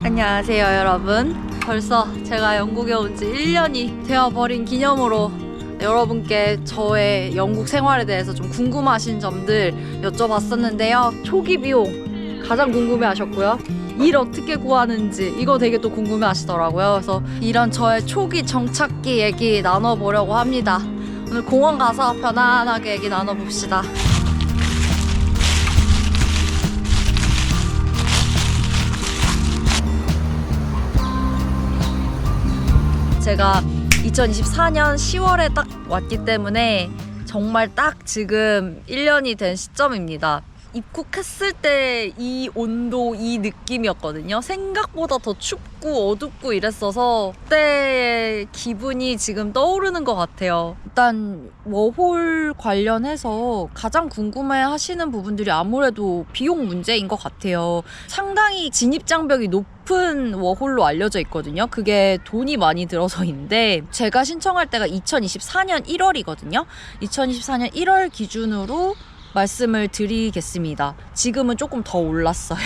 안녕하세요 여러분. 벌써 제가 영국에 온 지 1년이 되어버린 기념으로 여러분께 저의 영국 생활에 대해서 좀 궁금하신 점들 여쭤봤었는데요. 초기 비용 가장 궁금해 하셨고요. 일 어떻게 구하는지 이거 되게 또 궁금해 하시더라고요. 그래서 이런 저의 초기 정착기 얘기 나눠보려고 합니다. 오늘 공원 가서 편안하게 얘기 나눠봅시다. 제가 2024년 10월에 딱 왔기 때문에 정말 딱 지금 1년이 된 시점입니다. 입국했을 때 이 온도, 이 느낌이었거든요. 생각보다 더 춥고 어둡고 이랬어서 그때의 기분이 지금 떠오르는 것 같아요. 일단 워홀 관련해서 가장 궁금해 하시는 부분들이 아무래도 비용 문제인 것 같아요. 상당히 진입장벽이 높은 워홀로 알려져 있거든요. 그게 돈이 많이 들어서인데 제가 신청할 때가 2024년 1월이거든요. 2024년 1월 기준으로 말씀을 드리겠습니다. 지금은 조금 더 올랐어요.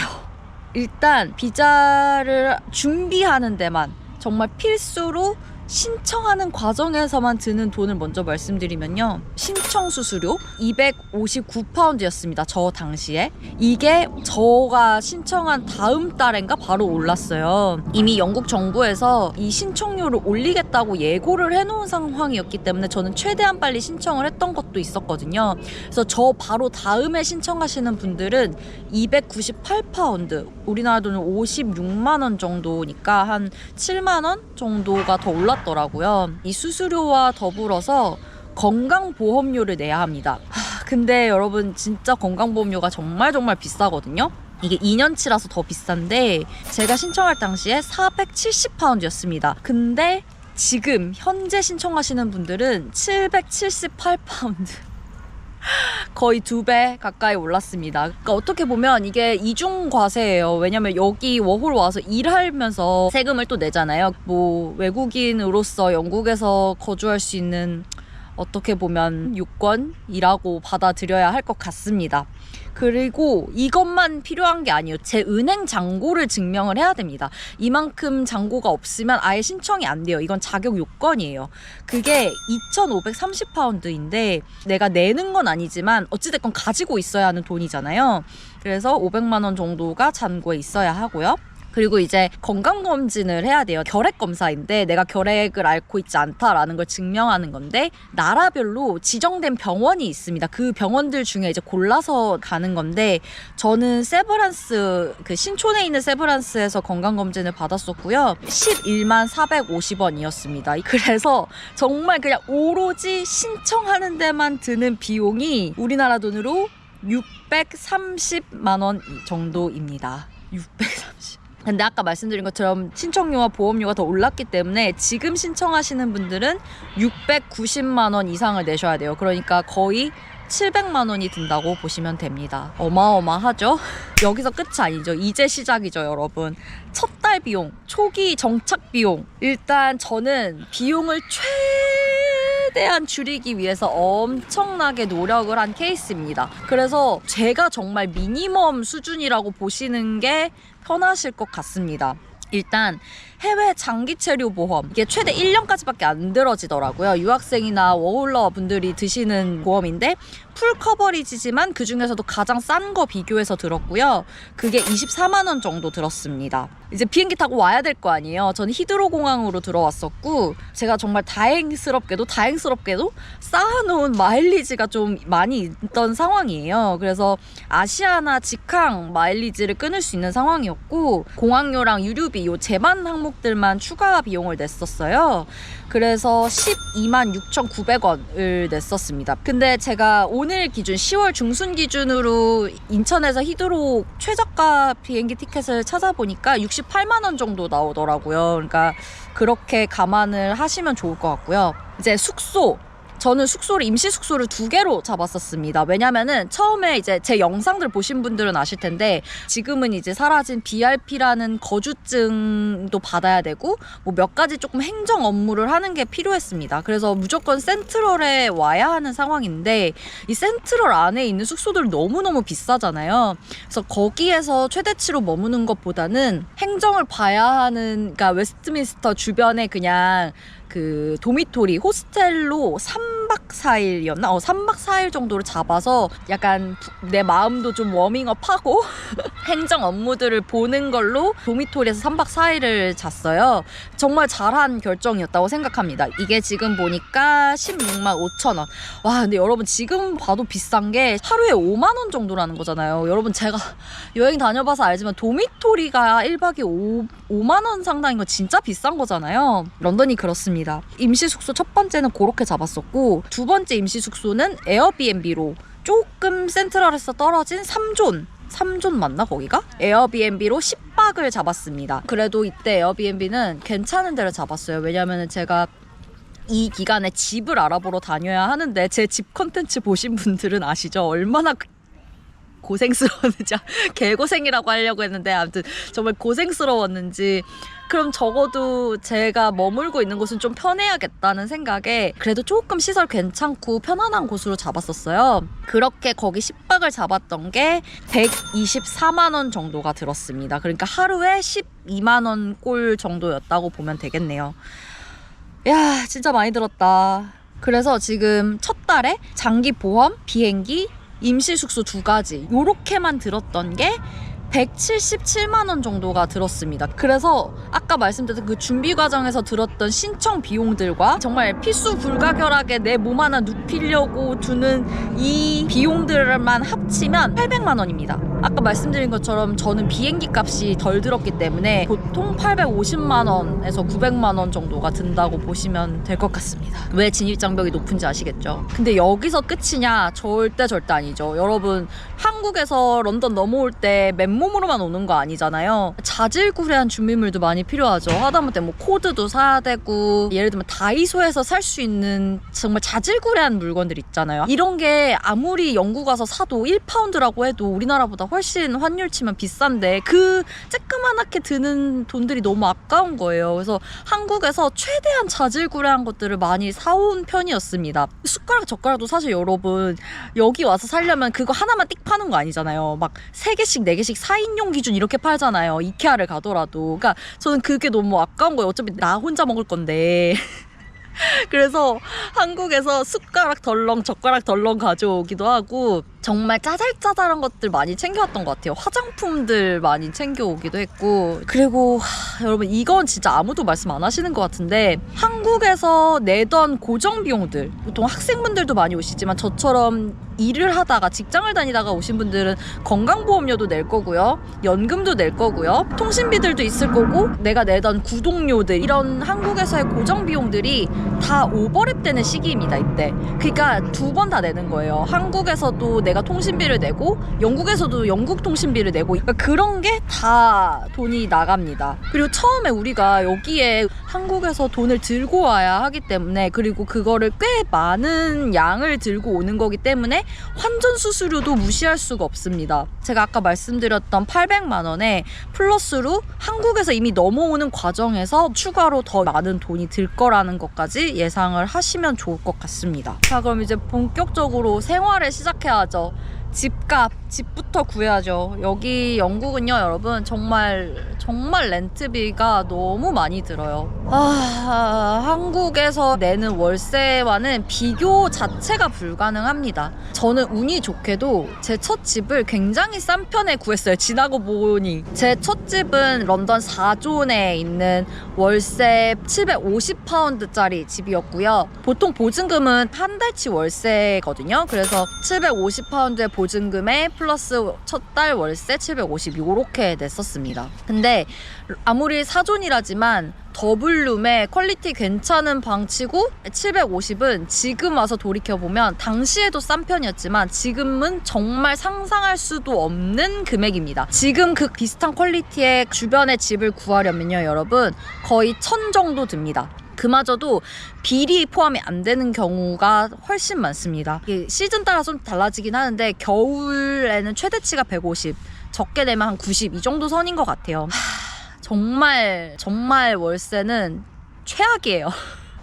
일단 비자를 준비하는 데만 정말 필수로 신청하는 과정에서만 드는 돈을 먼저 말씀드리면요. 신청 수수료 259파운드였습니다. 저 당시에. 이게 저가 신청한 다음 달인가 바로 올랐어요. 이미 영국 정부에서 이 신청료를 올리겠다고 예고를 해놓은 상황이었기 때문에 저는 최대한 빨리 신청을 했던 것도 있었거든요. 그래서 저 바로 다음에 신청하시는 분들은 298파운드, 우리나라 돈은 56만 원 정도니까 한 7만 원 정도가 더 올랐더라고요. 이 수수료와 더불어서 건강보험료를 내야 합니다. 근데 여러분 진짜 건강보험료가 정말 비싸거든요. 이게 2년치라서 더 비싼데 제가 신청할 당시에 470파운드였습니다. 근데 지금 현재 신청하시는 분들은 778파운드. 거의 2배 가까이 올랐습니다. 그러니까 어떻게 보면 이게 이중과세예요. 왜냐면 여기 워홀 와서 일하면서 세금을 또 내잖아요. 뭐 외국인으로서 영국에서 거주할 수 있는 어떻게 보면 요건이라고 받아들여야 할 것 같습니다. 그리고 이것만 필요한 게 아니에요. 제 은행 잔고를 증명을 해야 됩니다. 이만큼 잔고가 없으면 아예 신청이 안 돼요. 이건 자격 요건이에요. 그게 2,530파운드인데 내가 내는 건 아니지만 어찌됐건 가지고 있어야 하는 돈이잖아요. 그래서 500만 원 정도가 잔고에 있어야 하고요. 그리고 이제 건강검진을 해야 돼요. 결핵검사인데 내가 결핵을 앓고 있지 않다라는 걸 증명하는 건데 나라별로 지정된 병원이 있습니다. 그 병원들 중에 이제 골라서 가는 건데 저는 세브란스, 그 신촌에 있는 세브란스에서 건강검진을 받았었고요. 11만 450원이었습니다. 그래서 정말 그냥 오로지 신청하는 데만 드는 비용이 우리나라 돈으로 630만 원 정도입니다. 630. 근데 아까 말씀드린 것처럼 신청료와 보험료가 더 올랐기 때문에 지금 신청하시는 분들은 690만 원 이상을 내셔야 돼요. 그러니까 거의 700만 원이 든다고 보시면 됩니다. 어마어마하죠? 여기서 끝이 아니죠. 이제 시작이죠, 여러분. 첫 달 비용, 초기 정착 비용. 일단 저는 비용을 최대한 줄이기 위해서 엄청나게 노력을 한 케이스입니다. 그래서 제가 정말 미니멈 수준이라고 보시는 게 편하실 것 같습니다. 일단 해외 장기 체류 보험, 이게 최대 1년까지밖에 안 들어지더라고요. 유학생이나 워홀러 분들이 드시는 보험인데 풀 커버리지지만 그 중에서도 가장 싼 거 비교해서 들었고요. 그게 24만 원 정도 들었습니다. 이제 비행기 타고 와야 될 거 아니에요. 저는 히드로 공항으로 들어왔었고 제가 정말 다행스럽게도 쌓아놓은 마일리지가 좀 많이 있던 상황이에요. 그래서 아시아나 직항 마일리지를 끊을 수 있는 상황이었고 공항료랑 유류비 요 제만 항목들만 추가 비용을 냈었어요. 그래서 12만 6,900원을 냈었습니다. 근데 제가 오늘 기준 10월 중순 기준으로 인천에서 히드로 최저가 비행기 티켓을 찾아보니까 68만 원 정도 나오더라고요. 그러니까 그렇게 감안을 하시면 좋을 것 같고요. 이제 숙소, 저는 임시 숙소를 2개로 잡았었습니다. 왜냐면은 처음에 이제 제 영상들 보신 분들은 아실 텐데 지금은 이제 사라진 BRP라는 거주증도 받아야 되고 뭐 몇 가지 조금 행정 업무를 하는 게 필요했습니다. 그래서 무조건 센트럴에 와야 하는 상황인데 이 센트럴 안에 있는 숙소들 너무너무 비싸잖아요. 그래서 거기에서 최대치로 머무는 것보다는 행정을 봐야 하는, 그러니까 웨스트민스터 주변에 그냥 그 도미토리 호스텔로 3박 4일이었나? 3박 4일 정도를 잡아서 약간 내 마음도 좀 워밍업하고 행정 업무들을 보는 걸로 도미토리에서 3박 4일을 잤어요. 정말 잘한 결정이었다고 생각합니다. 이게 지금 보니까 16만 5천 원. 와, 근데 여러분 지금 봐도 비싼 게 하루에 5만 원 정도라는 거잖아요. 여러분 제가 여행 다녀봐서 알지만 도미토리가 1박에 5만 원 상당인 거 진짜 비싼 거잖아요. 런던이 그렇습니다. 임시 숙소 첫 번째는 그렇게 잡았었고, 두 번째 임시 숙소는 에어비앤비로 조금 센트럴에서 떨어진 3존 맞나 거기가? 에어비앤비로 10박을 잡았습니다. 그래도 이때 에어비앤비는 괜찮은 데를 잡았어요. 왜냐면은 제가 이 기간에 집을 알아보러 다녀야 하는데 제 집 컨텐츠 보신 분들은 아시죠? 얼마나 고생스러웠는지, 개고생이라고 하려고 했는데 아무튼 정말 고생스러웠는지, 그럼 적어도 제가 머물고 있는 곳은 좀 편해야겠다는 생각에 그래도 조금 시설 괜찮고 편안한 곳으로 잡았었어요. 그렇게 거기 10박을 잡았던 게 124만 원 정도가 들었습니다. 그러니까 하루에 12만 원 꼴 정도였다고 보면 되겠네요. 야, 진짜 많이 들었다. 그래서 지금 첫 달에 장기 보험, 비행기, 임시 숙소 2가지 요렇게만 들었던 게 177만 원 정도가 들었습니다. 그래서 아까 말씀드렸던 그 준비 과정에서 들었던 신청 비용들과 정말 필수불가결하게 내 몸 하나 눕히려고 두는 이 비용들만 합치면 800만 원입니다. 아까 말씀드린 것처럼 저는 비행기 값이 덜 들었기 때문에 보통 850만 원에서 900만 원 정도가 든다고 보시면 될 것 같습니다. 왜 진입장벽이 높은지 아시겠죠? 근데 여기서 끝이냐? 절대 아니죠. 여러분, 한국에서 런던 넘어올 때 맨몸으로만 오는 거 아니잖아요. 자질구레한 준비물도 많이 필요하죠. 하다못해 뭐 코드도 사야 되고, 예를 들면 다이소에서 살 수 있는 정말 자질구레한 물건들 있잖아요. 이런 게 아무리 영국 가서 사도 1파운드라고 해도 우리나라보다 훨씬 환율 치면 비싼데 그 쬐끄만하게 드는 돈들이 너무 아까운 거예요. 그래서 한국에서 최대한 자질구레한 것들을 많이 사온 편이었습니다. 숟가락 젓가락도 사실 여러분 여기 와서 살려면 그거 하나만 띡 파는 거 아니잖아요. 막 3개씩 4개씩 4인용 기준 이렇게 팔잖아요. 이케아를 가더라도. 그러니까 저는 그게 너무 아까운 거예요. 어차피 나 혼자 먹을 건데. 그래서 한국에서 숟가락 덜렁 젓가락 덜렁 가져오기도 하고 정말 짜잘짜잘한 것들 많이 챙겨왔던 것 같아요. 화장품들 많이 챙겨오기도 했고, 그리고 여러분 이건 진짜 아무도 말씀 안 하시는 것 같은데 한국에서 내던 고정 비용들, 보통 학생분들도 많이 오시지만 저처럼 일을 하다가 직장을 다니다가 오신 분들은 건강보험료도 낼 거고요, 연금도 낼 거고요, 통신비들도 있을 거고, 내가 내던 구독료들, 이런 한국에서의 고정 비용들이 다 오버랩되는 시기입니다. 이때 그러니까 2번 다 내는 거예요. 한국에서도 내가 통신비를 내고 영국에서도 영국 통신비를 내고, 그러니까 그런 게 다 돈이 나갑니다. 그리고 처음에 우리가 여기에 한국에서 돈을 들고 와야 하기 때문에, 그리고 그거를 꽤 많은 양을 들고 오는 거기 때문에 환전 수수료도 무시할 수가 없습니다. 제가 아까 말씀드렸던 800만 원에 플러스로 한국에서 이미 넘어오는 과정에서 추가로 더 많은 돈이 들 거라는 것까지 예상을 하시면 좋을 것 같습니다. 자, 그럼 이제 본격적으로 생활을 시작해야죠. 집부터 구해야죠. 여기 영국은요, 여러분, 정말 렌트비가 너무 많이 들어요. 한국에서 내는 월세와는 비교 자체가 불가능합니다. 저는 운이 좋게도 제 첫 집을 굉장히 싼 편에 구했어요. 지나고 보니 제 첫 집은 런던 4존에 있는 월세 750파운드짜리 집이었고요. 보통 보증금은 한 달치 월세거든요. 그래서 750파운드의 보증금에 플러스 첫 달 월세 750 요렇게 냈었습니다. 근데 아무리 4존이라지만 더블룸에 퀄리티 괜찮은 방치고 750은 지금 와서 돌이켜보면 당시에도 싼 편이었지만 지금은 정말 상상할 수도 없는 금액입니다. 지금 그 비슷한 퀄리티의 주변에 집을 구하려면요, 여러분, 거의 1000 정도 듭니다. 그마저도 비리 포함이 안 되는 경우가 훨씬 많습니다. 이게 시즌 따라 좀 달라지긴 하는데 겨울에는 최대치가 150, 적게 되면 한 90 이 정도 선인 것 같아요. 정말 월세는 최악이에요.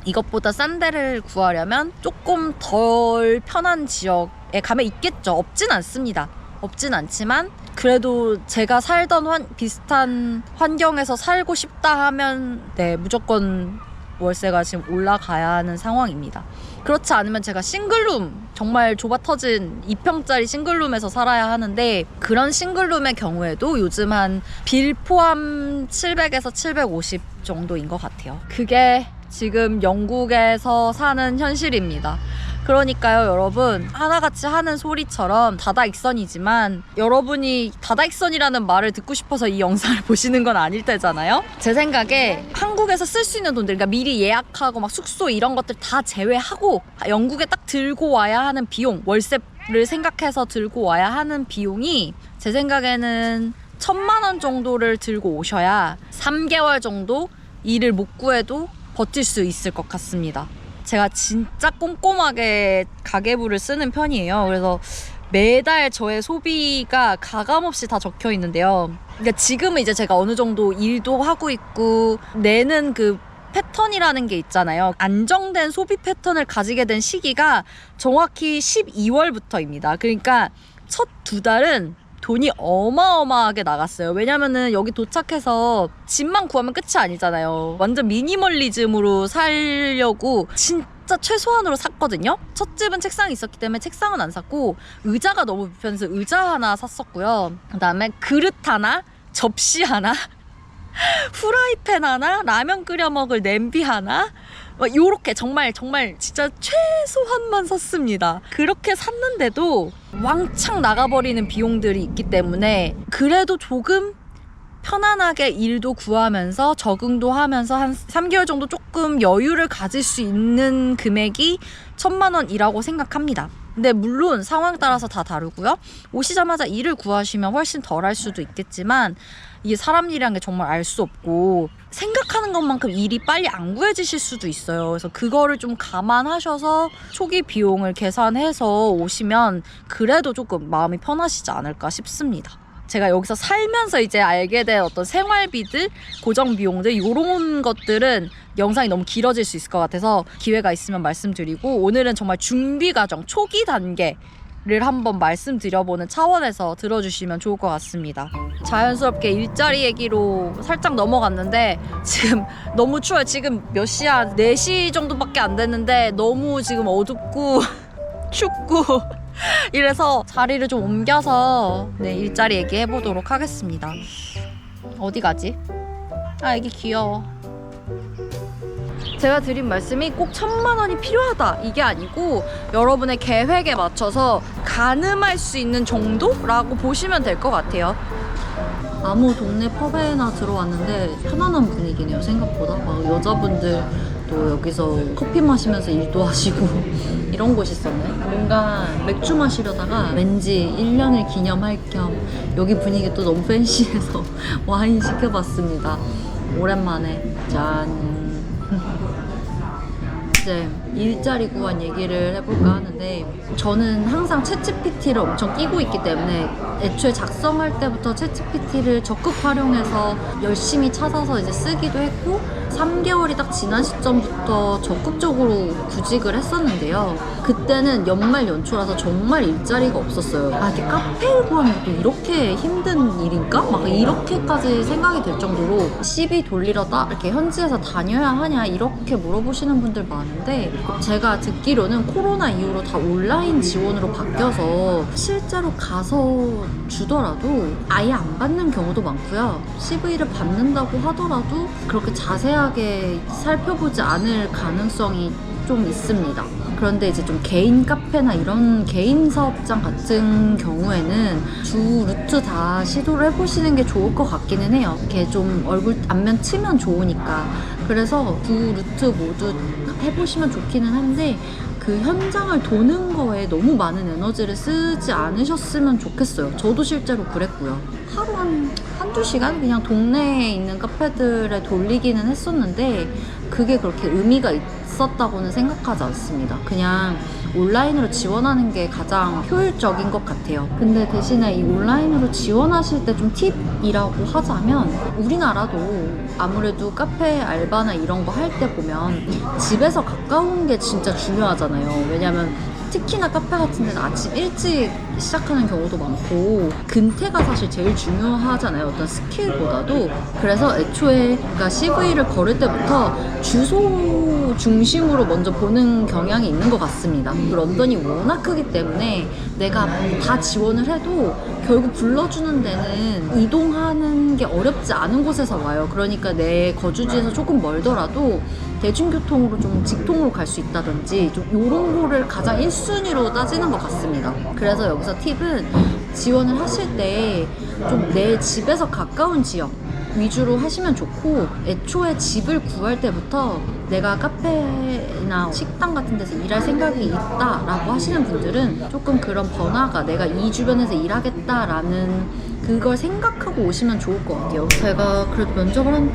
이것보다 싼 데를 구하려면 조금 덜 편한 지역에 가면 있겠죠. 없진 않습니다. 없진 않지만 그래도 제가 살던 비슷한 환경에서 살고 싶다 하면 네, 무조건 월세가 지금 올라가야 하는 상황입니다. 그렇지 않으면 제가 싱글룸, 정말 좁아터진 2평짜리 싱글룸에서 살아야 하는데 그런 싱글룸의 경우에도 요즘 한 빌 포함 700에서 750 정도인 것 같아요. 그게 지금 영국에서 사는 현실입니다. 그러니까요, 여러분, 하나같이 하는 소리처럼 다다익선이지만 여러분이 다다익선이라는 말을 듣고 싶어서 이 영상을 보시는 건 아닐 테잖아요. 제 생각에 한국에서 쓸 수 있는 돈들, 그러니까 미리 예약하고 막 숙소 이런 것들 다 제외하고 영국에 딱 들고 와야 하는 비용, 월세를 생각해서 들고 와야 하는 비용이 제 생각에는 1,000만 원 정도를 들고 오셔야 3개월 정도 일을 못 구해도 버틸 수 있을 것 같습니다. 제가 진짜 꼼꼼하게 가계부를 쓰는 편이에요. 그래서 매달 저의 소비가 가감없이 다 적혀 있는데요. 그러니까 지금은 이제 제가 어느 정도 일도 하고 있고 내는 그 패턴이라는 게 있잖아요. 안정된 소비 패턴을 가지게 된 시기가 정확히 12월부터입니다. 그러니까 첫 2달은 돈이 어마어마하게 나갔어요. 왜냐면은 여기 도착해서 집만 구하면 끝이 아니잖아요. 완전 미니멀리즘으로 살려고 진짜 최소한으로 샀거든요. 첫 집은 책상이 있었기 때문에 책상은 안 샀고 의자가 너무 불편해서 의자 하나 샀었고요. 그다음에 그릇 하나, 접시 하나, 후라이팬 하나, 라면 끓여 먹을 냄비 하나, 요렇게 정말 진짜 최소한만 샀습니다. 그렇게 샀는데도 왕창 나가버리는 비용들이 있기 때문에 그래도 조금 편안하게 일도 구하면서 적응도 하면서 한 3개월 정도 조금 여유를 가질 수 있는 금액이 1,000만 원이라고 생각합니다. 근데 물론 상황 따라서 다 다르고요. 오시자마자 일을 구하시면 훨씬 덜 할 수도 있겠지만 이게 사람 일이란 게 정말 알 수 없고 생각하는 것만큼 일이 빨리 안 구해지실 수도 있어요. 그래서 그거를 좀 감안하셔서 초기 비용을 계산해서 오시면 그래도 조금 마음이 편하시지 않을까 싶습니다. 제가 여기서 살면서 이제 알게 된 어떤 생활비들, 고정 비용들 이런 것들은 영상이 너무 길어질 수 있을 것 같아서 기회가 있으면 말씀드리고 오늘은 정말 준비 과정, 초기 단계를 한번 말씀드려보는 차원에서 들어주시면 좋을 것 같습니다. 자연스럽게 일자리 얘기로 살짝 넘어갔는데 지금 너무 추워요. 지금 몇 시야? 4시 정도밖에 안 됐는데 너무 지금 어둡고 춥고 이래서 자리를 좀 옮겨서 네, 일자리 얘기해보도록 하겠습니다. 어디 가지? 아, 애기 귀여워. 제가 드린 말씀이 꼭 1,000만 원이 필요하다 이게 아니고 여러분의 계획에 맞춰서 가늠할 수 있는 정도라고 보시면 될 것 같아요. 아무 동네 펍에나 들어왔는데 편안한 분위기네요. 생각보다 막 여자분들도 여기서 커피 마시면서 일도 하시고 이런 곳이 있었네. 뭔가 맥주 마시려다가 왠지 1년을 기념할 겸 여기 분위기 또 너무 팬시해서 와인 시켜봤습니다. 오랜만에 짠. 이제 일자리 구한 얘기를 해볼까 하는데 저는 항상 챗GPT를 엄청 끼고 있기 때문에 애초에 작성할 때부터 챗GPT를 적극 활용해서 열심히 찾아서 이제 쓰기도 했고 3개월이 딱 지난 시점부터 적극적으로 구직을 했었는데요. 그때는 연말 연초라서 정말 일자리가 없었어요. 아, 이게 카페를 구하는 것도 이렇게 힘든 일인가? 막 이렇게까지 생각이 될 정도로 CV 돌리러다 이렇게 현지에서 다녀야 하냐 이렇게 물어보시는 분들 많은데 제가 듣기로는 코로나 이후로 다 온라인 지원으로 바뀌어서 실제로 가서 주더라도 아예 안 받는 경우도 많고요. CV를 받는다고 하더라도 그렇게 자세하게 살펴보지 않을 가능성이 좀 있습니다. 그런데 이제 좀 개인 카페나 이런 개인 사업장 같은 경우에는 두 루트 다 시도를 해보시는 게 좋을 것 같기는 해요. 이렇게 좀 얼굴 안면 치면 좋으니까. 그래서 두 루트 모두 해보시면 좋기는 한데 그 현장을 도는 거에 너무 많은 에너지를 쓰지 않으셨으면 좋겠어요. 저도 실제로 그랬고요. 하루 한 한두 시간 그냥 동네에 있는 카페들에 돌리기는 했었는데 그게 그렇게 의미가 있었다고는 생각하지 않습니다. 그냥 온라인으로 지원하는 게 가장 효율적인 것 같아요. 근데 대신에 이 온라인으로 지원하실 때 좀 팁이라고 하자면 우리나라도 아무래도 카페 알바나 이런 거 할 때 보면 집에서 가까운 게 진짜 중요하잖아요. 왜냐면 특히나 카페 같은 데는 아침 일찍 시작하는 경우도 많고 근태가 사실 제일 중요하잖아요. 어떤 스킬보다도. 그래서 애초에 그러니까 CV를 걸을 때부터 주소 중심으로 먼저 보는 경향이 있는 것 같습니다. 런던이 워낙 크기 때문에 내가 다 지원을 해도 결국 불러주는 데는 이동하는 게 어렵지 않은 곳에서 와요. 그러니까 내 거주지에서 조금 멀더라도 대중교통으로 좀 직통으로 갈 수 있다든지 좀 이런 거를 가장 1순위로 따지는 것 같습니다. 그래서 여기서 팁은 지원을 하실 때 좀 내 집에서 가까운 지역 위주로 하시면 좋고 애초에 집을 구할 때부터 내가 카페나 식당 같은 데서 일할 생각이 있다라고 하시는 분들은 조금 그런 번화가 내가 이 주변에서 일하겠다라는 그걸 생각하고 오시면 좋을 것 같아요. 제가 그래도 면접을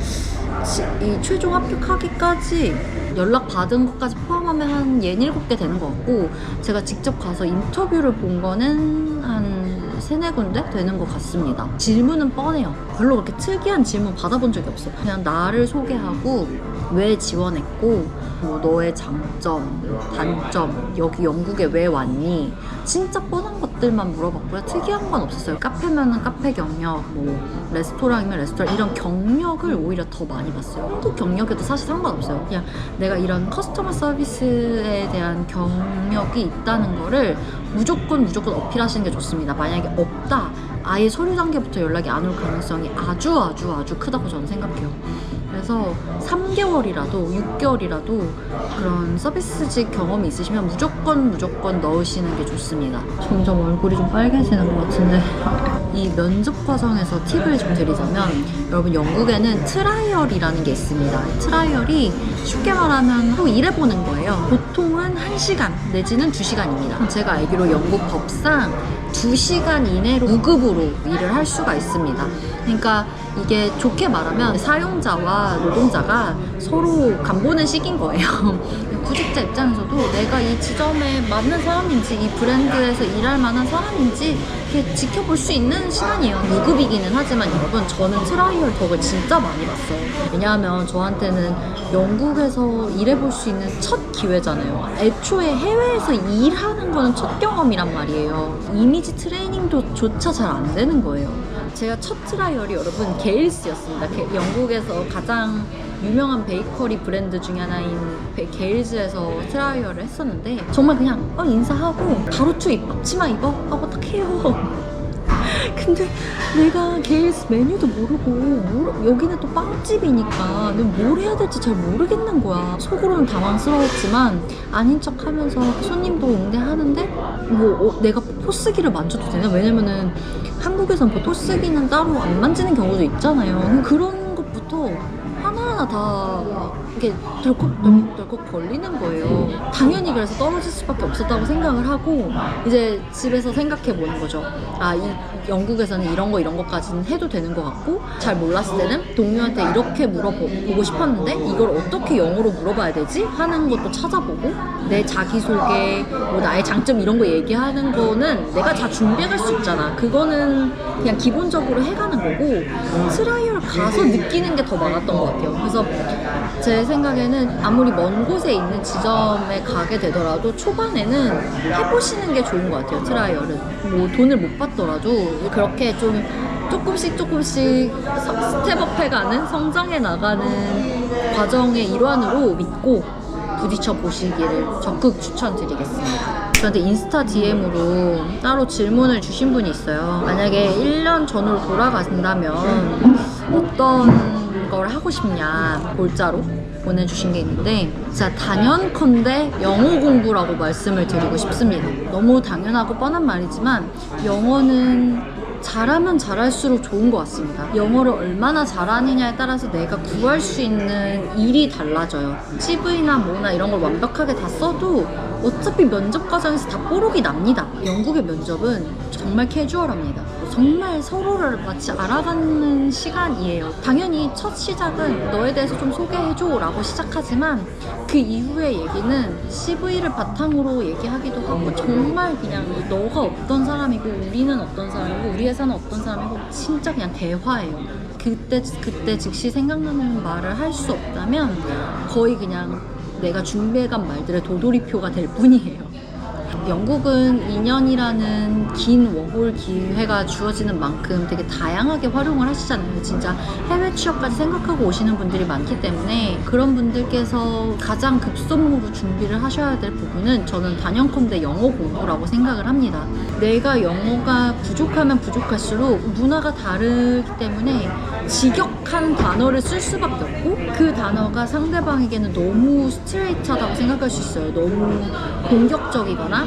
이 최종 합격하기까지 연락 받은 것까지 포함하면 한 67개 되는 것 같고 제가 직접 가서 인터뷰를 본 거는 한 3-4군데 되는 것 같습니다. 질문은 뻔해요. 별로 그렇게 특이한 질문 받아본 적이 없어. 그냥 나를 소개하고 왜 지원했고 뭐 너의 장점, 단점, 여기 영국에 왜 왔니? 진짜 뻔한 것들만 물어봤고요. 특이한 건 없었어요. 카페면은 카페 경력, 뭐 레스토랑이면 레스토랑 이런 경력을 오히려 더 많이 봤어요. 한국 경력에도 사실 상관없어요. 그냥 내가 이런 커스터머 서비스에 대한 경력이 있다는 거를 무조건 어필하시는 게 좋습니다. 만약에 없다, 아예 서류 단계부터 연락이 안 올 가능성이 아주 크다고 저는 생각해요. 그래서 3개월이라도 6개월이라도 그런 서비스직 경험이 있으시면 무조건 넣으시는 게 좋습니다. 점점 얼굴이 좀 빨개지는 것 같은데 이 면접 과정에서 팁을 좀 드리자면 여러분 영국에는 트라이얼이라는 게 있습니다. 트라이얼이 쉽게 말하면 하루 일해보는 거예요. 보통은 1시간 내지는 2시간입니다. 제가 알기로 영국 법상 2시간 이내로 무급으로 일을 할 수가 있습니다. 그러니까 이게 좋게 말하면 사용자와 노동자가 서로 간보는 식인 거예요. 구직자 입장에서도 내가 이 지점에 맞는 사람인지 이 브랜드에서 일할 만한 사람인지 이렇게 지켜볼 수 있는 시간이에요. 무급이기는 하지만 여러분 저는 트라이얼 덕을 진짜 많이 봤어요. 왜냐하면 저한테는 영국에서 일해볼 수 있는 첫 기회잖아요. 애초에 해외에서 일하는 거는 첫 경험이란 말이에요. 이미지 트레이닝도 조차 잘 안 되는 거예요. 제가 첫 트라이얼이 여러분 게일스였습니다. 영국에서 가장 유명한 베이커리 브랜드 중에 하나인 게일즈에서 트라이얼을 했었는데 정말 그냥 인사하고 바로 투입 앞치마 입어? 하고 딱 해요. 근데 내가 게일스 메뉴도 모르고 여기는 또 빵집이니까 내가 뭘 해야 될지 잘 모르겠는 거야. 속으로는 당황스러웠지만 아닌 척 하면서 손님도 응대하는데 뭐 내가 포스기를 만져도 되나? 왜냐면은 한국에선 뭐 포스기는 따로 안 만지는 경우도 있잖아요. 그런 것부터 하나하나 다 이렇게 덜컥 걸리는 거예요. 당연히 그래서 떨어질 수밖에 없었다고 생각을 하고 이제 집에서 생각해 보는 거죠. 이 영국에서는 이런 것까지는 해도 되는 것 같고 잘 몰랐을 때는 동료한테 이렇게 물어보고 싶었는데 이걸 어떻게 영어로 물어봐야 되지? 하는 것도 찾아보고 내 자기소개, 뭐 나의 장점 이런 거 얘기하는 거는 내가 다 준비할 수 있잖아. 그거는 그냥 기본적으로 해가는 거고 트라이얼 가서 느끼는 게 더 많았던 것 같아요. 그래서 제 생각에는 아무리 먼 곳에 있는 지점에 가게 되더라도 초반에는 해보시는 게 좋은 것 같아요. 트라이얼은 뭐 돈을 못 받더라도 그렇게 좀 조금씩 스텝업 해가는 성장해 나가는 과정의 일환으로 믿고 부딪혀 보시기를 적극 추천드리겠습니다. 저한테 인스타 DM으로 따로 질문을 주신 분이 있어요. 만약에 1년 전으로 돌아가신다면 어떤 걸 하고 싶냐 골자로 보내주신 게 있는데 진짜 단연컨대 영어 공부라고 말씀을 드리고 싶습니다. 너무 당연하고 뻔한 말이지만 영어는 잘하면 잘할수록 좋은 것 같습니다. 영어를 얼마나 잘하느냐에 따라서 내가 구할 수 있는 일이 달라져요. CV나 뭐나 이런 걸 완벽하게 다 써도 어차피 면접 과정에서 다 뽀록이 납니다. 영국의 면접은 정말 캐주얼합니다. 정말 서로를 마치 알아가는 시간이에요. 당연히 첫 시작은 너에 대해서 좀 소개해줘 라고 시작하지만 그 이후의 얘기는 CV를 바탕으로 얘기하기도 하고 정말 그냥 너가 어떤 사람이고 우리는 어떤 사람이고 우리 회사는 어떤 사람이고 진짜 그냥 대화예요. 그때 즉시 생각나는 말을 할 수 없다면 거의 그냥 내가 준비해간 말들의 도돌이표가 될 뿐이에요. 영국은 2년이라는 긴 워홀 기회가 주어지는 만큼 되게 다양하게 활용을 하시잖아요. 진짜 해외 취업까지 생각하고 오시는 분들이 많기 때문에 그런 분들께서 가장 급선무로 준비를 하셔야 될 부분은 저는 단연컨대 영어 공부라고 생각을 합니다. 내가 영어가 부족하면 부족할수록 문화가 다르기 때문에 직역한 단어를 쓸 수밖에 없고 그 단어가 상대방에게는 너무 스트레이트하다고 생각할 수 있어요. 너무 공격적이거나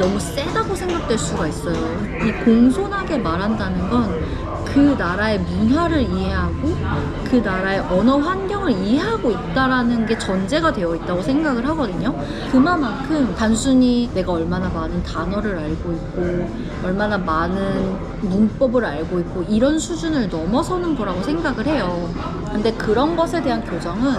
너무 세다고 생각될 수가 있어요. 이 공손하게 말한다는 건 그 나라의 문화를 이해하고 그 나라의 언어 환경을 이해하고 있다라는 게 전제가 되어 있다고 생각을 하거든요. 그만큼 단순히 내가 얼마나 많은 단어를 알고 있고 얼마나 많은 문법을 알고 있고 이런 수준을 넘어서는 거라고 생각을 해요. 근데 그런 것에 대한 교정은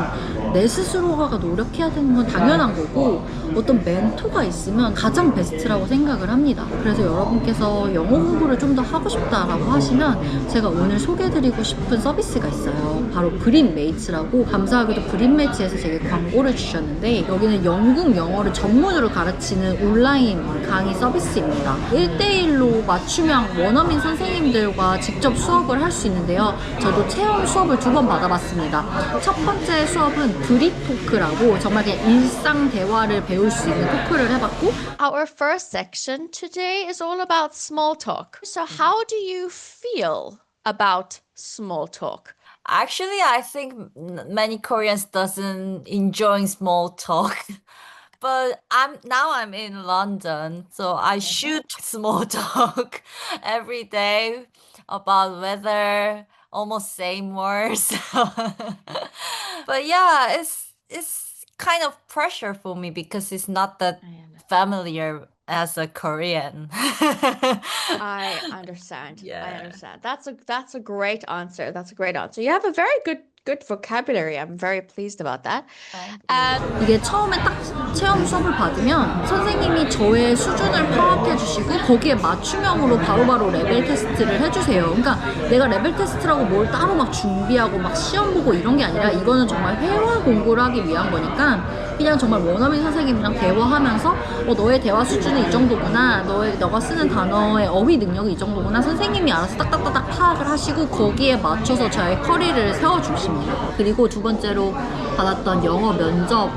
내 스스로가 노력해야 되는 건 당연한 거고 어떤 멘토가 있으면 가장 베스트라고 생각을 합니다. 그래서 여러분께서 영어 공부를 좀 더 하고 싶다라고 하시면 제가 오늘 소개해드리고 싶은 서비스가 있어요. 바로 브릿메이츠라고 감사하게도 브릿메이츠에서 제게 광고를 주셨는데 여기는 영국 영어를 전문으로 가르치는 온라인 강의 서비스입니다. 1대1로 맞춤형 원어민 선생님들과 직접 수업을 할 수 있는데요. 저도 체험 수업을 2번 받아봤습니다. 첫 번째 수업은 브릿토크라고 정말 그냥 일상 대화를 배울 수 있는 토크를 해봤고 Our first section today is all about small talk. So how do you feel about small talk? Actually, I think many Koreans doesn't enjoy small talk. But I'm in London, so I shoot small talk every day about weather, almost same words. But yeah, it's kind of pressure for me because it's not that familiar as a Korean. I understand. Yeah. I understand. That's a great answer. That's a great answer. You have a very good vocabulary. I'm very pleased about that. And 이게 처음에 딱 체험 수업을 받으면 선생님이 저의 수준을 파악해 주시고 거기에 맞춤형으로 바로바로 레벨 테스트를 해주세요. 그러니까 내가 레벨 테스트라고 뭘 따로 막 준비하고 막 시험 보고 이런 게 아니라 이거는 정말 회화 공부를 하기 위한 거니까 그냥 정말 원어민 선생님이랑 대화하면서 너의 대화 수준은 이 정도구나, 너가 쓰는 단어의 어휘 능력이 이 정도구나, 선생님이 알아서 딱딱딱딱 파악을 하시고 거기에 맞춰서 저의 커리를 세워주십니다. 그리고 두 번째로 받았던 영어 면접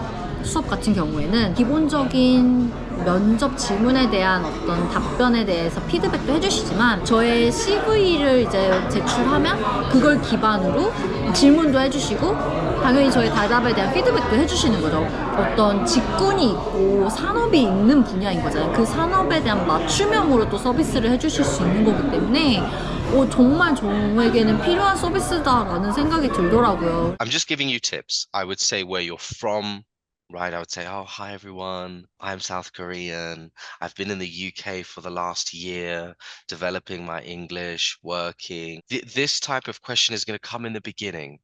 수업 같은 경우에는 기본적인 면접 질문에 대한 어떤 답변에 대해서 피드백도 해주시지만 저의 CV를 이제 제출하면 그걸 기반으로 질문도 해주시고 당연히 저의 대답에 대한 피드백도 해주시는 거죠. 어떤 직군이 있고 산업이 있는 분야인 거잖아요. 그 산업에 대한 맞춤형으로 또 서비스를 해주실 수 있는 거기 때문에 정말 저에게는 필요한 서비스다라는 생각이 들더라고요. I'm just giving you tips. I would say where you're from. Right, I would say, oh, hi everyone, I'm South Korean. I've been in the UK for the last year, developing my English, working. This type of question is going to come in the beginning.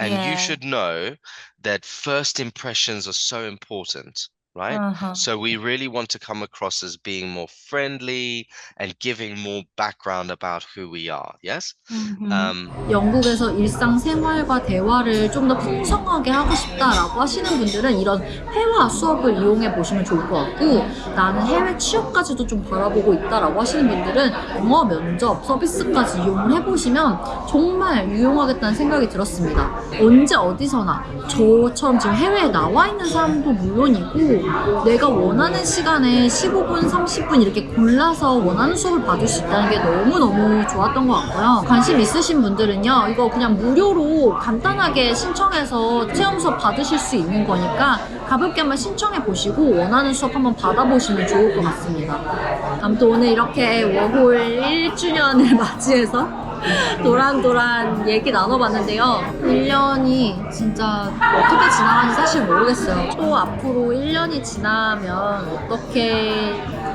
And you Yeah. should know that first impressions are so important, right? Uh-huh. So we really want to come across as being more friendly and giving more background about who we are, yes? 영국에서 일상생활과 대화를 좀 더 풍성하게 하고 싶다라고 하시는 분들은 이런 회화 수업을 이용해 보시면 좋을 것 같고 나는 해외 취업까지도 좀 바라보고 있다라고 하시는 분들은 영어 면접 서비스까지 이용을 해보시면 정말 유용하겠다는 생각이 들었습니다. 언제 어디서나 저처럼 지금 해외에 나와 있는 사람도 물론이고 내가 원하는 시간에 15분, 30분 이렇게 골라서 원하는 수업을 받을 수 있다는 게 너무너무 좋았던 것 같고요. 관심 있으신 분들은요, 이거 그냥 무료로 간단하게 신청해서 체험 수업 받으실 수 있는 거니까 가볍게 한번 신청해 보시고 원하는 수업 한번 받아보시면 좋을 것 같습니다. 아무튼 오늘 이렇게 워홀 1주년을 맞이해서 도란도란 얘기 나눠봤는데요. 1년이 진짜 어떻게 지나가는지 사실 모르겠어요. 또 앞으로 1년이 지나면 어떻게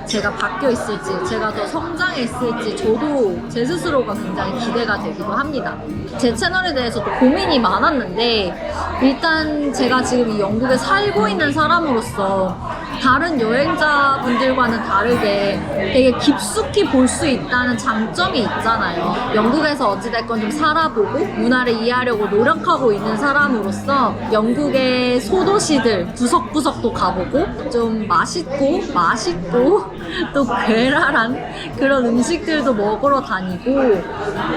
제가 바뀌어 있을지, 제가 더 성장해 있을지 저도 제 스스로가 굉장히 기대가 되기도 합니다. 제 채널에 대해서 또 고민이 많았는데 일단 제가 지금 이 영국에 살고 있는 사람으로서 다른 여행자분들과는 다르게 되게 깊숙이 볼 수 있다는 장점이 있잖아요. 영국에서 어찌됐건 좀 살아보고 문화를 이해하려고 노력하고 있는 사람으로서 영국의 소도시들 구석구석도 가보고 좀 맛있고 또 괴랄한 그런 음식들도 먹으러 다니고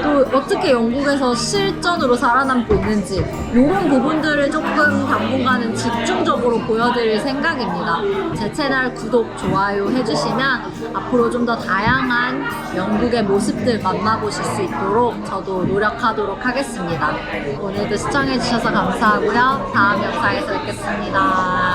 또 어떻게 영국에서 실전으로 살아남고 있는지 이런 부분들을 조금 당분간은 집중적으로 보여드릴 생각입니다. 제 채널 구독, 좋아요 해주시면 앞으로 좀 더 다양한 영국의 모습들 만나보실 수 있도록 저도 노력하도록 하겠습니다. 오늘도 시청해주셔서 감사하고요. 다음 영상에서 뵙겠습니다.